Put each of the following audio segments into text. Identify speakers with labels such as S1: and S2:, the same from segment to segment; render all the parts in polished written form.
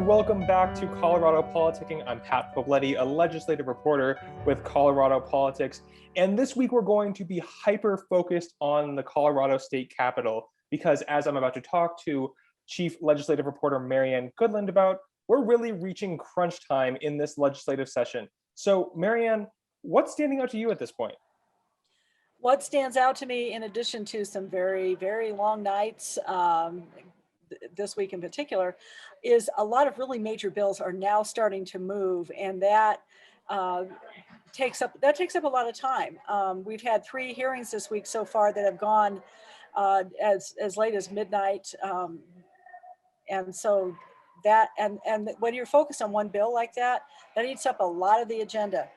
S1: and welcome back to Colorado Politicking. I'm Pat Poblete, a legislative reporter with Colorado Politics. And this week we're going to be hyper-focused on the Colorado State Capitol because, as I'm about to talk to Chief Legislative Reporter Marianne Goodland about, we're really reaching crunch time in this legislative session. So, Marianne, what's standing out to you at this point?
S2: What stands out to me, in addition to some very, very long nights, this week in particular, is a lot of really major bills are now starting to move, and that takes up a lot of time. We've had 3 hearings this week so far that have gone as late as midnight, and so that and when you're focused on one bill like that, that eats up a lot of the agenda.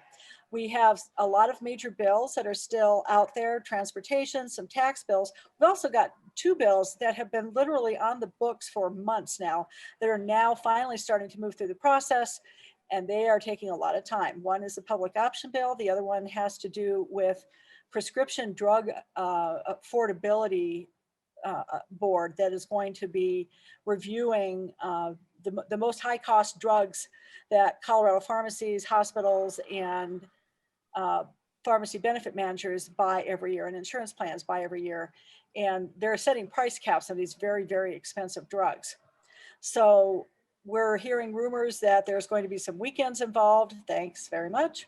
S2: We have a lot of major bills that are still out there, transportation, some tax bills. We've also got 2 bills that have been literally on the books for months now that are now finally starting to move through the process, and they are taking a lot of time. One is the public option bill. The other one has to do with prescription drug affordability board that is going to be reviewing the most high cost drugs that Colorado pharmacies, hospitals, and pharmacy benefit managers buy every year and insurance plans buy every year. And they're setting price caps on these very, very expensive drugs. So we're hearing rumors that there's going to be some weekends involved. Thanks very much.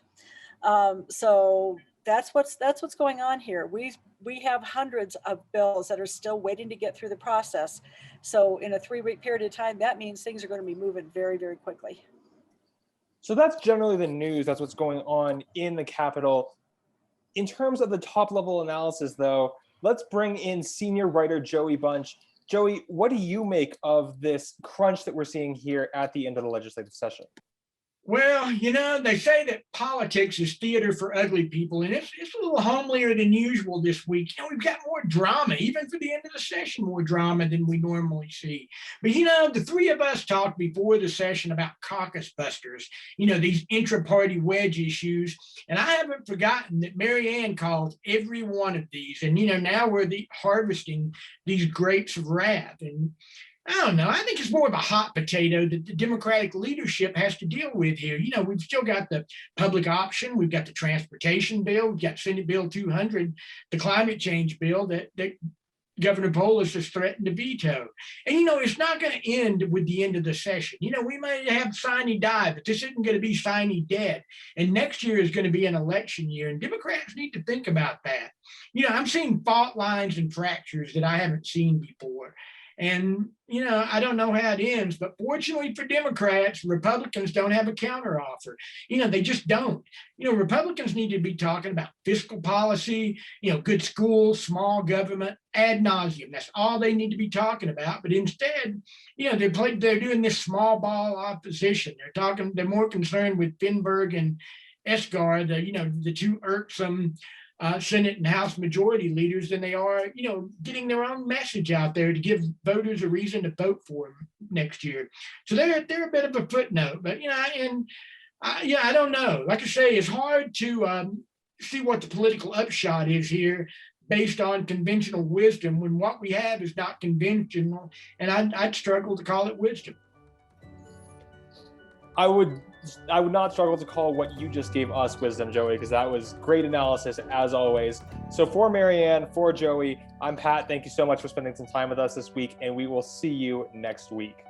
S2: So that's what's going on here. We have hundreds of bills that are still waiting to get through the process. So in a 3-week period of time, that means things are going to be moving very, very quickly.
S1: So that's generally the news. That's what's going on in the Capitol. In terms of the top level analysis, though, let's bring in senior writer Joey Bunch. Joey, what do you make of this crunch that we're seeing here at the end of the legislative session?
S3: Well, they say that politics is theater for ugly people, and it's a little homelier than usual this week. We've got more drama, even for the end of the session, more drama than we normally see. But, the 3 of us talked before the session about caucus busters, these intra-party wedge issues. And I haven't forgotten that Marianne calls every one of these. And, now we're harvesting these grapes of wrath. And I don't know. I think it's more of a hot potato that the Democratic leadership has to deal with here. We've still got the public option. We've got the transportation bill. We've got Senate Bill 200, the climate change bill that Governor Polis has threatened to veto. And, it's not going to end with the end of the session. We may have sine die, but this isn't going to be sine dead. And next year is going to be an election year. And Democrats need to think about that. I'm seeing fault lines and fractures that I haven't seen before. And, I don't know how it ends, but fortunately for Democrats, Republicans don't have a counteroffer. They just don't. Republicans need to be talking about fiscal policy, good schools, small government, ad nauseum. That's all they need to be talking about. But instead, they're doing this small ball opposition. They're more concerned with Finberg and Esgar, the 2 irksome Senate and House majority leaders than they are, getting their own message out there to give voters a reason to vote for them next year. So they're a bit of a footnote, but I don't know. Like I say, it's hard to see what the political upshot is here based on conventional wisdom when what we have is not conventional, and I'd struggle to call it wisdom.
S1: I would not struggle to call what you just gave us wisdom, Joey, because that was great analysis as always. So for Marianne, for Joey, I'm Pat. Thank you so much for spending some time with us this week, and we will see you next week.